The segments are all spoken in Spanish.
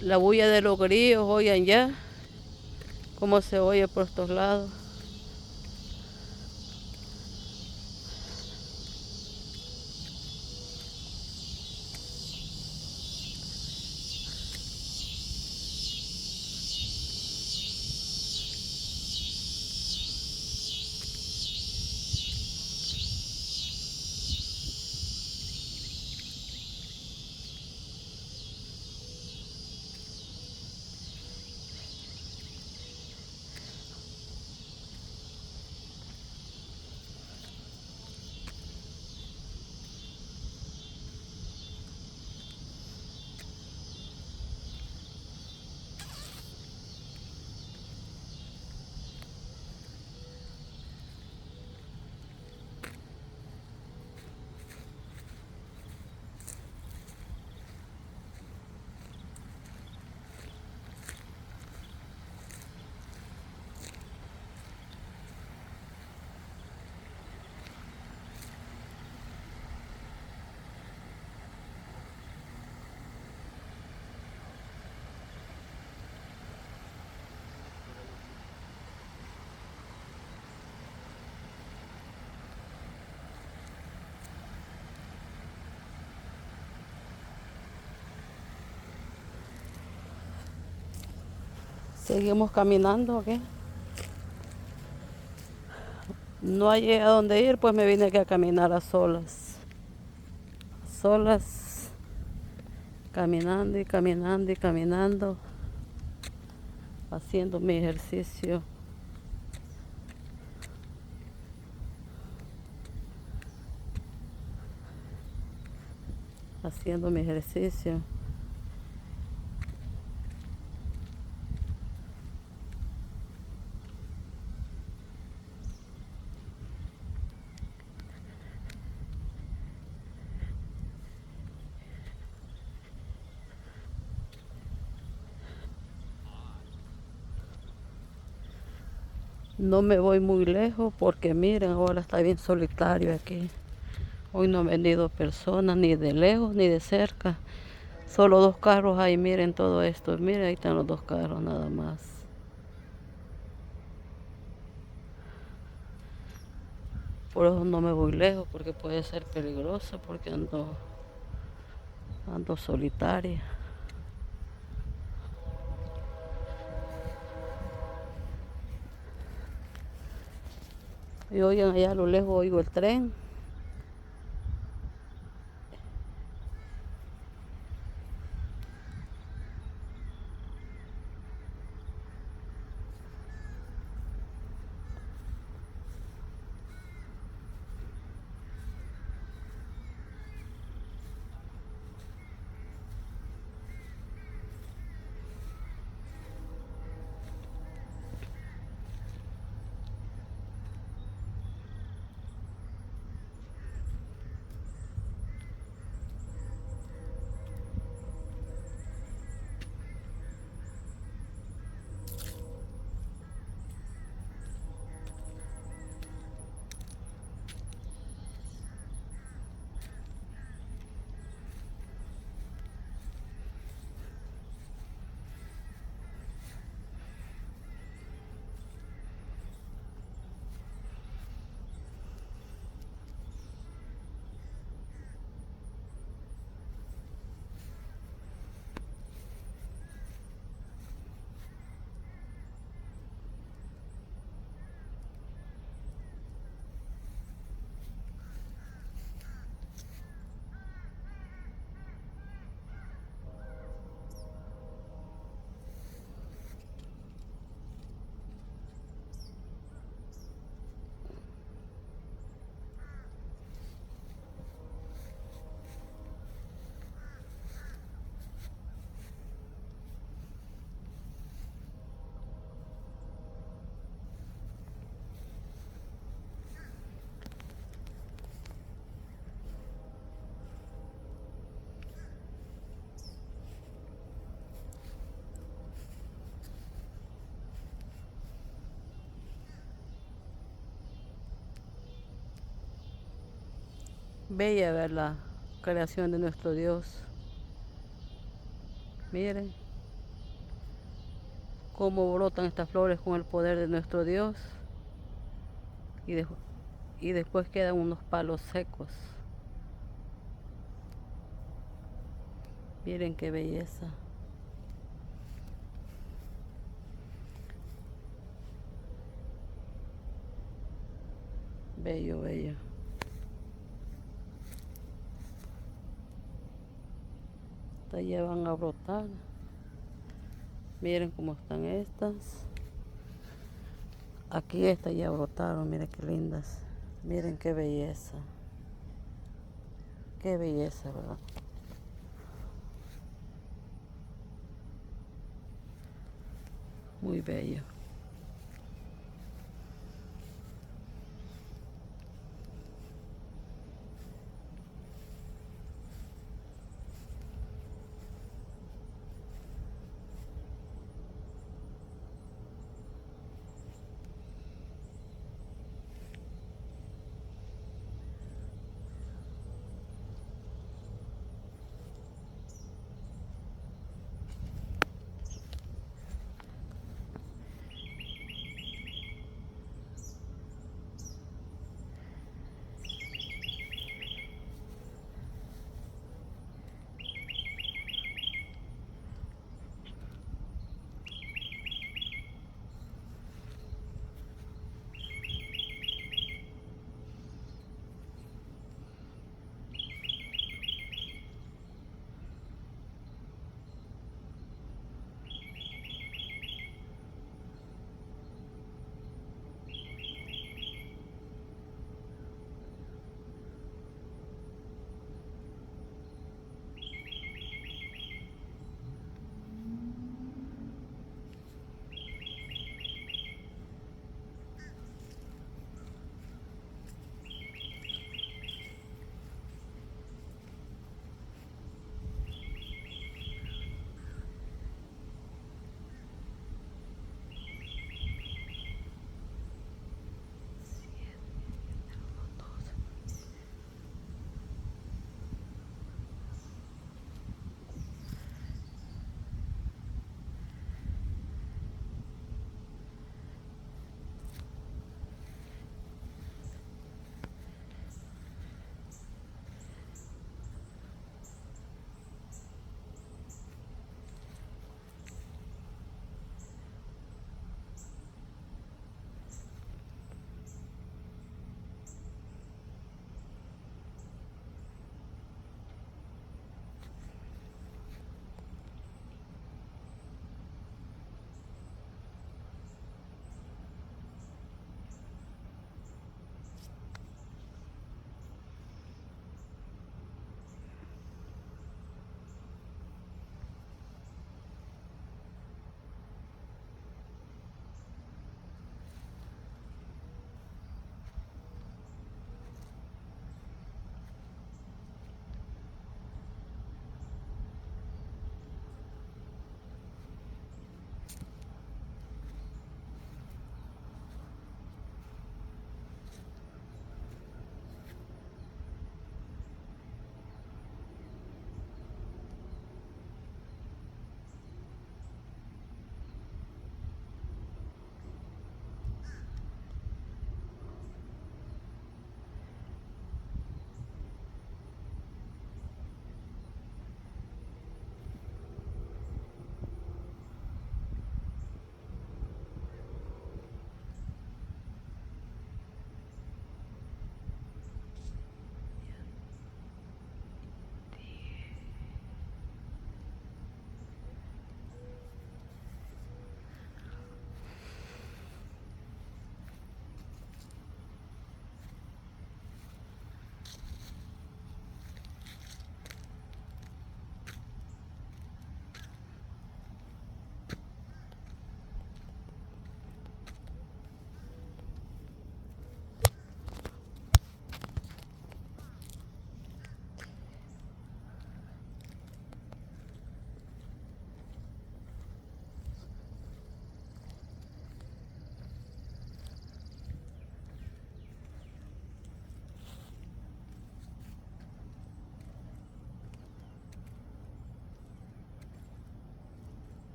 La bulla de los grillos, oigan ya cómo se oye por estos lados. Seguimos caminando, ¿ok? No hay a dónde ir, pues me vine aquí a caminar a solas. Solas, caminando y caminando y caminando, haciendo mi ejercicio. Haciendo mi ejercicio. No me voy muy lejos porque miren, ahora está bien solitario aquí. Hoy no han venido personas ni de lejos ni de cerca. Solo dos carros ahí, miren todo esto. Miren, ahí están los dos carros nada más. Por eso no me voy lejos porque puede ser peligroso porque ando solitaria. Y oigan, allá a lo lejos oigo el tren. Bella ver la creación de nuestro Dios. Miren cómo brotan estas flores con el poder de nuestro Dios. Y, y después quedan unos palos secos. Miren qué belleza. Bello, bello. Estas ya van a brotar. Miren cómo están estas. Aquí estas ya brotaron, miren qué lindas. Miren qué belleza. Qué belleza, ¿verdad? Muy bello.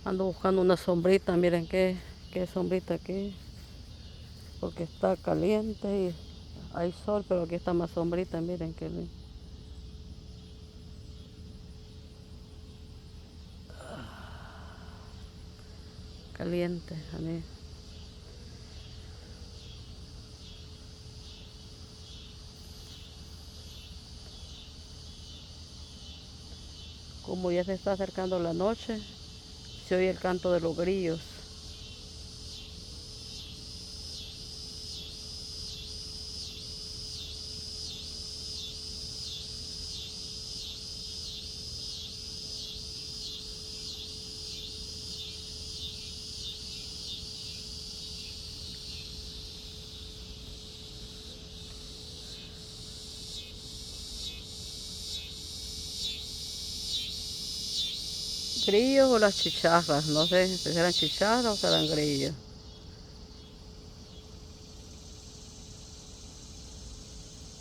Ando buscando una sombrita, miren qué sombrita aquí, porque está caliente y hay sol, pero aquí está más sombrita, miren qué lindo. Caliente, a mí. Como ya se está acercando la noche, se oye el canto de los grillos. Grillos o las chicharras, no sé si serán chicharras o serán grillos.